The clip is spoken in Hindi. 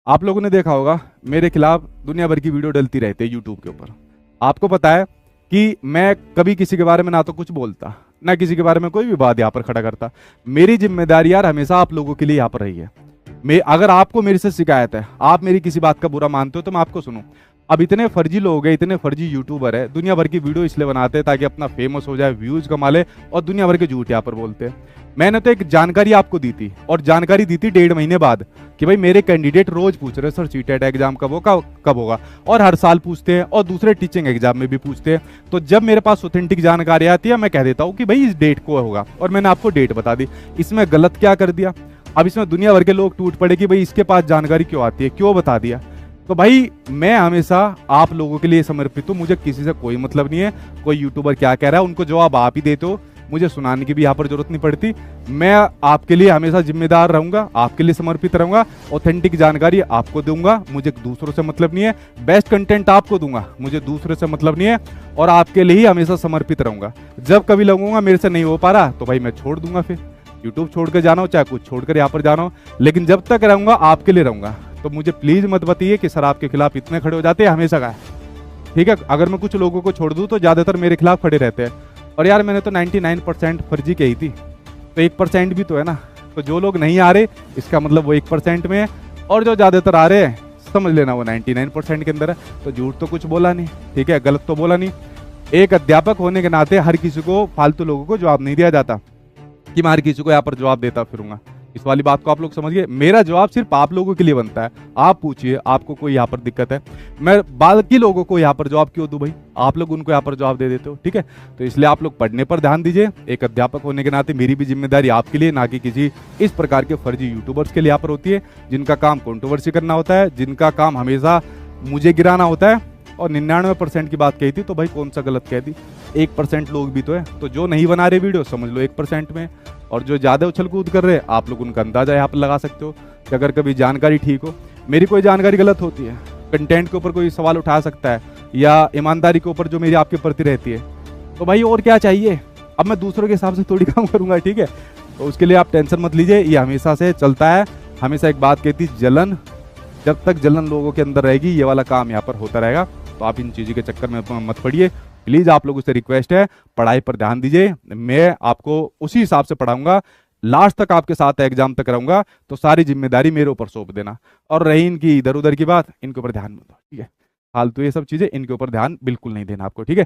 आप लोगों ने देखा होगा मेरे खिलाफ दुनिया भर की वीडियो डलती रहती है यूट्यूब के ऊपर। आपको पता है कि मैं कभी किसी के बारे में ना तो कुछ बोलता, ना किसी के बारे में कोई भी बात यहाँ पर खड़ा करता। मेरी जिम्मेदारी यार हमेशा आप लोगों के लिए यहाँ पर रही है। मैं, अगर आपको मेरे से शिकायत है, आप मेरी किसी बात का बुरा मानते हो तो मैं आपको सुनूं। अब इतने फर्जी लोग हैं, इतने फर्जी यूट्यूबर है, दुनिया भर की वीडियो इसलिए बनाते हैं ताकि अपना फेमस हो जाए, व्यूज कमा ले, और दुनिया भर के झूठ यहाँ पर बोलते हैं। मैंने तो एक जानकारी आपको दी थी, और जानकारी दी थी 1.5 महीने बाद कि भाई मेरे कैंडिडेट रोज पूछ रहे सर सीटेट एग्जाम कब होगा, और हर साल पूछते हैं, और दूसरे टीचिंग एग्जाम में भी पूछते हैं। तो जब मेरे पास ऑथेंटिक जानकारी आती है मैं कह देता हूँ कि भाई इस डेट को होगा, और मैंने आपको डेट बता दी। इसमें गलत क्या कर दिया? अब इसमें दुनिया भर के लोग टूट पड़े कि भाई इसके पास जानकारी क्यों आती है, क्यों बता दिया। तो भाई मैं हमेशा आप लोगों के लिए समर्पित हूँ, मुझे किसी से कोई मतलब नहीं है। कोई यूट्यूबर क्या कह रहा है उनको जवाब आप ही देते हो, मुझे सुनाने की भी यहाँ पर जरूरत नहीं पड़ती। मैं आपके लिए हमेशा जिम्मेदार रहूंगा, आपके लिए समर्पित रहूंगा, ऑथेंटिक जानकारी आपको दूंगा, मुझे दूसरों से मतलब नहीं है। बेस्ट कंटेंट आपको दूंगा, मुझे दूसरे से मतलब नहीं है, और आपके लिए ही हमेशा समर्पित रहूंगा। जब कभी लगूंगा मेरे से नहीं हो पा रहा तो भाई मैं छोड़ दूंगा, फिर यूट्यूब छोड़ कर जाना हो, चाहे कुछ छोड़कर यहाँ पर जाना हो, लेकिन जब तक रहूंगा आपके लिए रहूंगा। तो मुझे प्लीज मत बताइए कि सर आपके खिलाफ इतने खड़े हो जाते हैं हमेशा का। ठीक है, अगर मैं कुछ लोगों को छोड़ दूं तो ज्यादातर मेरे खिलाफ खड़े रहते हैं। और यार मैंने तो 99% फर्जी कही थी, तो 1% भी तो है ना। तो जो लोग नहीं आ रहे इसका मतलब वो 1% में है, और जो ज्यादातर आ रहे हैं समझ लेना वो 99% के अंदर है। तो झूठ तो कुछ बोला नहीं, ठीक है, गलत तो बोला नहीं। एक अध्यापक होने के नाते हर किसी को, फालतू लोगों को जवाब नहीं दिया जाता कि मैं हर किसी को यहाँ पर जवाब देता फिरूंगा। इस वाली बात को आप लोग समझिए, मेरा जवाब सिर्फ आप लोगों के लिए बनता है। आप पूछिए आपको कोई यहाँ पर दिक्कत है, मैं बाकी लोगों को यहाँ पर जवाब क्यों दूं भाई? आप लोग उनको यहाँ पर जवाब दे देते हो, ठीक है। तो इसलिए आप लोग पढ़ने पर ध्यान दीजिए। एक अध्यापक होने के नाते मेरी भी जिम्मेदारी आपके लिए, ना कि किसी इस प्रकार के फर्जी यूट्यूबर्स के लिए यहाँ पर होती है, जिनका काम कंट्रोवर्सी करना होता है, जिनका काम हमेशा मुझे गिराना होता है। और 99% की बात कही थी तो भाई कौन सा गलत कह दी? 1% लोग भी तो है, तो जो नहीं बना रहे वीडियो समझ लो 1% में, और जो ज्यादा उछल कूद कर रहे हैं आप लोग उनका अंदाजा यहाँ पर लगा सकते हो कि अगर कभी जानकारी ठीक हो, मेरी कोई जानकारी गलत होती है, कंटेंट के ऊपर कोई सवाल उठा सकता है, या ईमानदारी के ऊपर जो मेरी आपके प्रति रहती है, तो भाई और क्या चाहिए? अब मैं दूसरों के हिसाब से थोड़ी काम करूंगा, ठीक है। तो उसके लिए आप टेंशन मत लीजिए, ये हमेशा से चलता है। हमेशा एक बात कहती, जलन, जब तक जलन लोगों के अंदर रहेगी ये वाला काम यहाँ पर होता रहेगा। तो आप इन चीज़ों के चक्कर में मत पड़िए, प्लीज़। आप लोगों से रिक्वेस्ट है, पढ़ाई पर ध्यान दीजिए। मैं आपको उसी हिसाब से पढ़ाऊंगा, लास्ट तक आपके साथ एग्जाम तक रहूंगा। तो सारी जिम्मेदारी मेरे ऊपर सौंप देना। और रही इनकी इधर उधर की बात, इनके ऊपर ध्यान मत दो, ठीक है। फालतू ये सब चीज़ें, इनके ऊपर ध्यान बिल्कुल नहीं देना आपको, ठीक है।